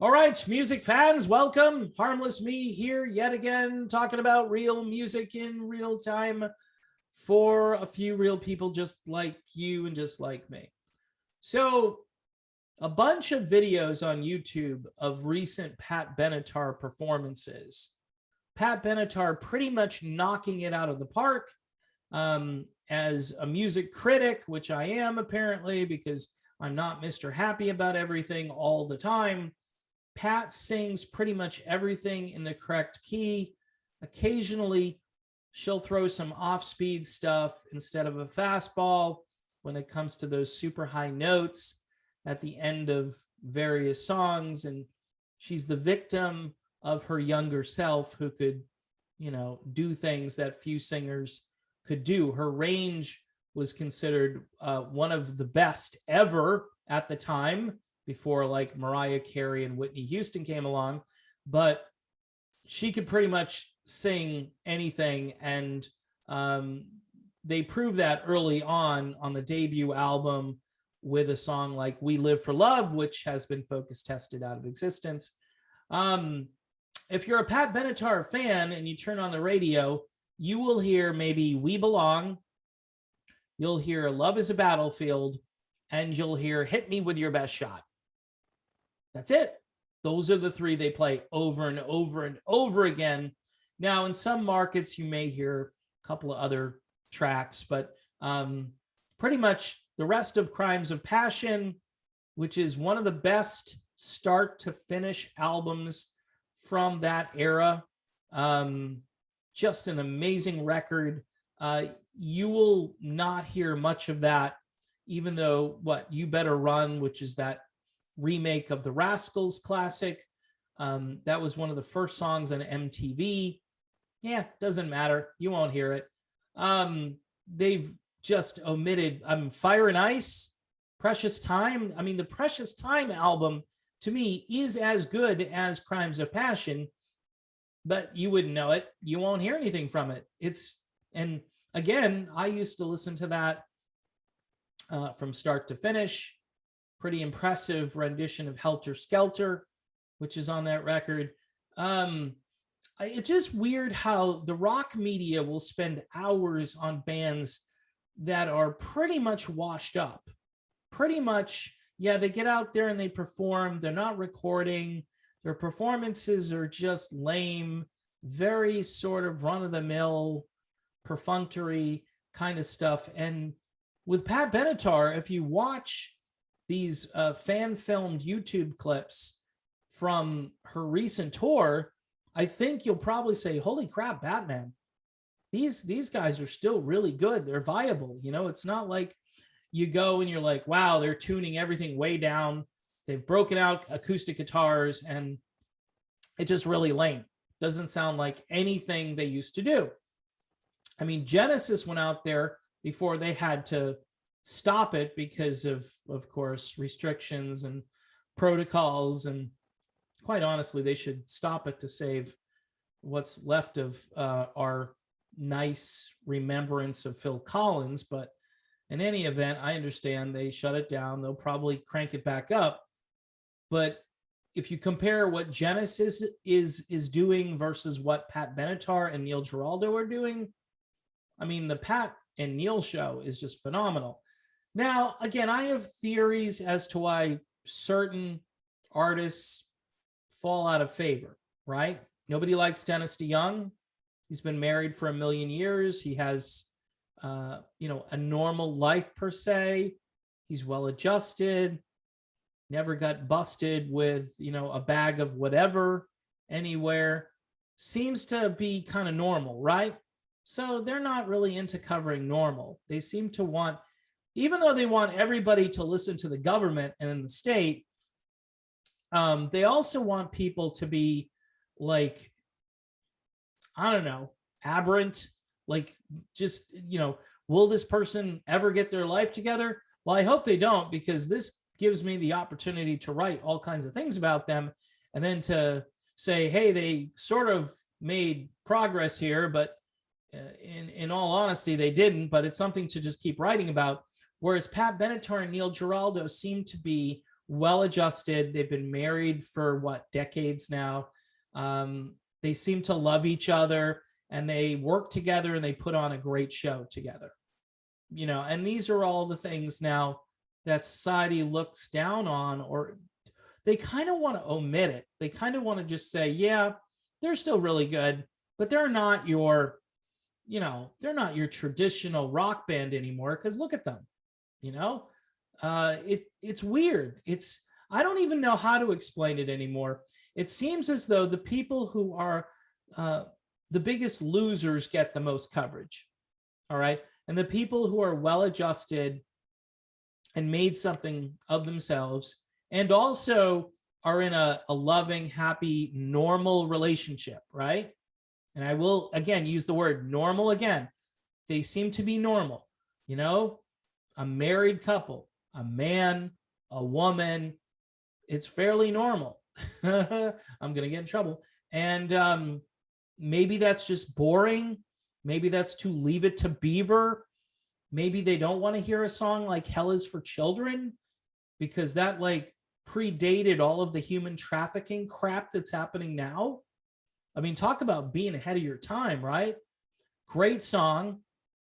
All right, music fans, welcome. Harmless Me here yet again, talking about real music in real time for a few real people just like you and just like me. So, a bunch of videos on YouTube of recent Pat Benatar performances. Pat Benatar pretty much knocking it out of the park. As a music critic, which I am apparently because I'm not Mr. Happy about everything all the time. Pat sings pretty much everything in the correct key. Occasionally, she'll throw some off-speed stuff instead of a fastball when it comes to those super high notes at the end of various songs. And she's the victim of her younger self who could, do things that few singers could do. Her range was considered one of the best ever at the time, before like Mariah Carey and Whitney Houston came along, but she could pretty much sing anything. And they proved that early on the debut album with a song like We Live for Love, which has been focus tested out of existence. If you're a Pat Benatar fan and you turn on the radio, you will hear maybe We Belong, you'll hear Love is a Battlefield, and you'll hear Hit Me With Your Best Shot. That's it. Those are the three they play over and over and over again. Now, in some markets, you may hear a couple of other tracks, but pretty much the rest of Crimes of Passion, which is one of the best start to finish albums from that era. Just an amazing record. You will not hear much of that, even though You Better Run, which is that remake of the Rascals classic. That was one of the first songs on MTV. Yeah, doesn't matter. You won't hear it. They've just omitted Fire and Ice, Precious Time. I mean, the Precious Time album, to me, is as good as Crimes of Passion, but you wouldn't know it. You won't hear anything from it. And again, I used to listen to that from start to finish. Pretty impressive rendition of Helter Skelter, which is on that record. It's just weird how the rock media will spend hours on bands that are pretty much washed up. Pretty much, yeah, they get out there and they perform. They're not recording. Their performances are just lame, very sort of run-of-the-mill, perfunctory kind of stuff. And with Pat Benatar, if you watch these fan-filmed YouTube clips from her recent tour, I think you'll probably say, holy crap, Batman. These guys are still really good. They're viable. It's not like you go and you're like, wow, they're tuning everything way down. They've broken out acoustic guitars and it's just really lame. Doesn't sound like anything they used to do. I mean, Genesis went out there before they had to stop it because of course, restrictions and protocols. And quite honestly, they should stop it to save what's left of our nice remembrance of Phil Collins. But in any event, I understand they shut it down. They'll probably crank it back up. But if you compare what Genesis is doing versus what Pat Benatar and Neil Giraldo are doing, I mean, the Pat and Neil show is just phenomenal. Now, again, I have theories as to why certain artists fall out of favor, right? Nobody likes Dennis DeYoung. He's been married for 1,000,000 years. He has, a normal life per se. He's well-adjusted, never got busted with, a bag of whatever anywhere. Seems to be kind of normal, right? So they're not really into covering normal. They seem to want, even though they want everybody to listen to the government and in the state, they also want people to be like, I don't know, aberrant, like just, will this person ever get their life together? Well, I hope they don't, because this gives me the opportunity to write all kinds of things about them and then to say, hey, they sort of made progress here, but in all honesty, they didn't, but it's something to just keep writing about. Whereas Pat Benatar and Neil Giraldo seem to be well adjusted. They've been married for what, decades now. They seem to love each other, and they work together, and they put on a great show together. And these are all the things now that society looks down on, or they kind of want to omit it. They kind of want to just say, yeah, they're still really good, but they're not your traditional rock band anymore, because look at them. It's weird. I don't even know how to explain it anymore. It seems as though the people who are the biggest losers get the most coverage. All right. And the people who are well adjusted and made something of themselves, and also are in a loving, happy, normal relationship, right? And I will, again, use the word normal again. They seem to be normal. A married couple, a man, a woman, it's fairly normal. I'm going to get in trouble. And maybe that's just boring. Maybe that's to Leave It to Beaver. Maybe they don't want to hear a song like Hell is for Children, because that predated all of the human trafficking crap that's happening now. I mean, talk about being ahead of your time, right? Great song.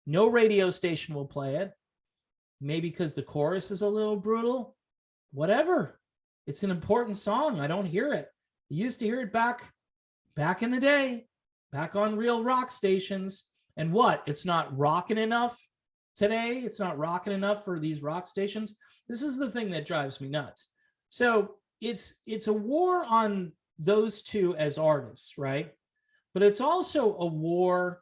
No radio station will play it. Maybe because the chorus is a little brutal. Whatever. It's an important song. I don't hear it. I used to hear it back in the day, back on real rock stations. And what? It's not rocking enough today. It's not rocking enough for these rock stations. This is the thing that drives me nuts. So it's a war on those two as artists, right? But it's also a war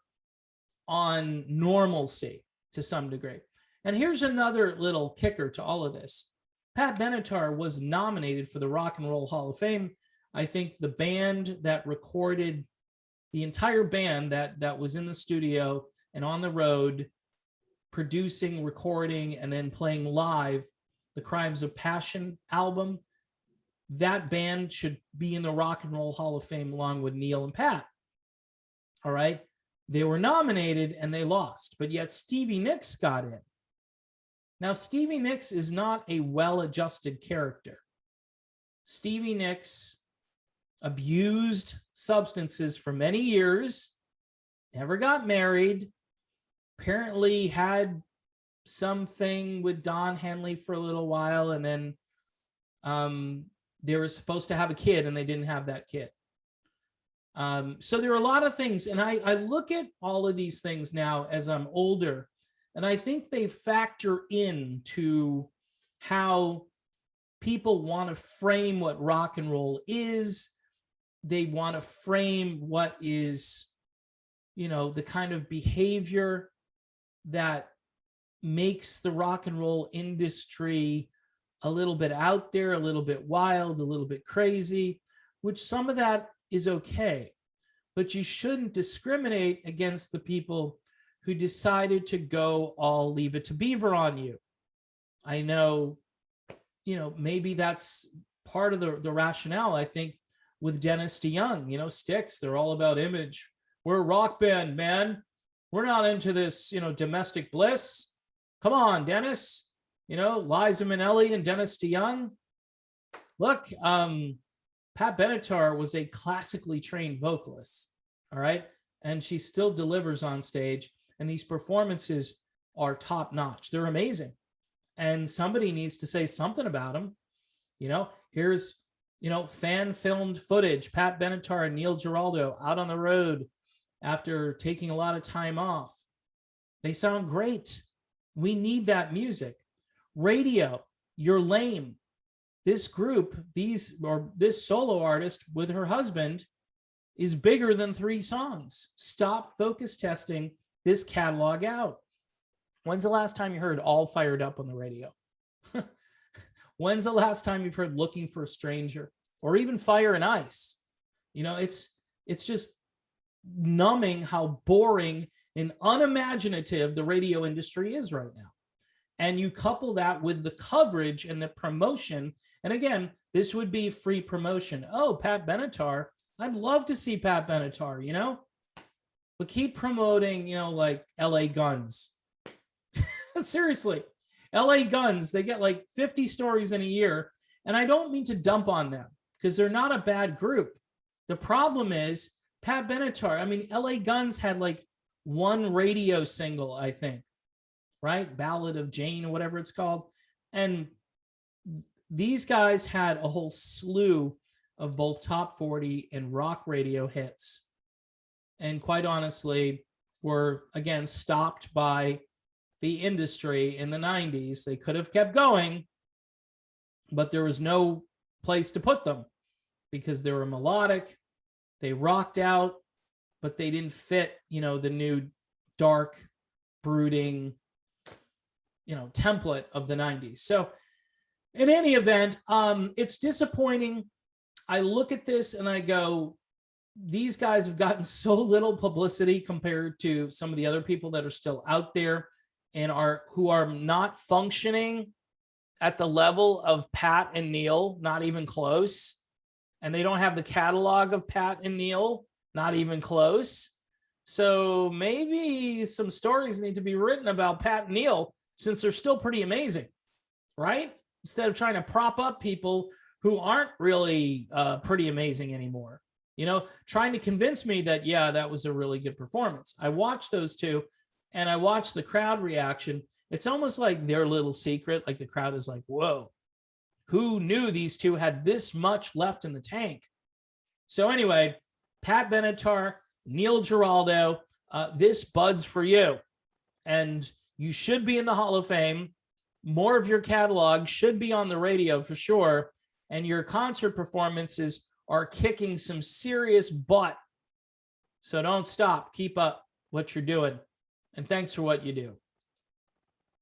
on normalcy to some degree. And here's another little kicker to all of this. Pat Benatar was nominated for the Rock and Roll Hall of Fame. I think the band that recorded, the entire band that was in the studio and on the road producing, recording, and then playing live the Crimes of Passion album, that band should be in the Rock and Roll Hall of Fame along with Neil and Pat. All right. They were nominated and they lost, but yet Stevie Nicks got in. Now, Stevie Nicks is not a well-adjusted character. Stevie Nicks abused substances for many years, never got married, apparently had something with Don Henley for a little while, and then they were supposed to have a kid and they didn't have that kid. So there are a lot of things, and I look at all of these things now as I'm older, and I think they factor into how people want to frame what rock and roll is. They want to frame what is, the kind of behavior that makes the rock and roll industry a little bit out there, a little bit wild, a little bit crazy, which some of that is okay. But you shouldn't discriminate against the people who decided to go all Leave It to Beaver on you. I know, maybe that's part of the rationale. I think with Dennis DeYoung, Styx, they're all about image. We're a rock band, man. We're not into this, domestic bliss. Come on, Dennis. Liza Minnelli and Dennis DeYoung. Look, Pat Benatar was a classically trained vocalist, all right? And she still delivers on stage, and these performances are top notch. They're amazing. And somebody needs to say something about them. Here's, fan filmed footage, Pat Benatar and Neil Giraldo out on the road after taking a lot of time off. They sound great. We need that music. Radio, you're lame. This group, this solo artist with her husband is bigger than 3 songs. Stop focus testing this catalog out. When's the last time you heard All Fired Up on the radio? When's the last time you've heard Looking for a Stranger, or even Fire and Ice? It's just numbing how boring and unimaginative the radio industry is right now. And you couple that with the coverage and the promotion. And again, this would be free promotion. Oh, Pat Benatar. I'd love to see Pat Benatar, but keep promoting, like LA Guns. Seriously, LA Guns, they get like 50 stories in a year. And I don't mean to dump on them because they're not a bad group. The problem is Pat Benatar. I mean, LA Guns had like one radio single, I think, right? Ballad of Jane or whatever it's called. And these guys had a whole slew of both top 40 and rock radio hits. And quite honestly, were again stopped by the industry in the 90s. They could have kept going, but there was no place to put them because they were melodic, they rocked out, but they didn't fit, the new dark, brooding, template of the 90s. So in any event, it's disappointing. I look at this and I go, these guys have gotten so little publicity compared to some of the other people that are still out there and who are not functioning at the level of Pat and Neil, not even close. And they don't have the catalog of Pat and Neil, not even close. So maybe some stories need to be written about Pat and Neil since they're still pretty amazing, right? Instead of trying to prop up people who aren't really pretty amazing anymore. Trying to convince me that, yeah, that was a really good performance. I watched those two and I watched the crowd reaction. It's almost like their little secret. Like the crowd is like, whoa, who knew these two had this much left in the tank? So anyway, Pat Benatar, Neil Giraldo, this bud's for you. And you should be in the Hall of Fame. More of your catalog should be on the radio for sure. And your concert performances are kicking some serious butt. So don't stop. Keep up what you're doing. And thanks for what you do.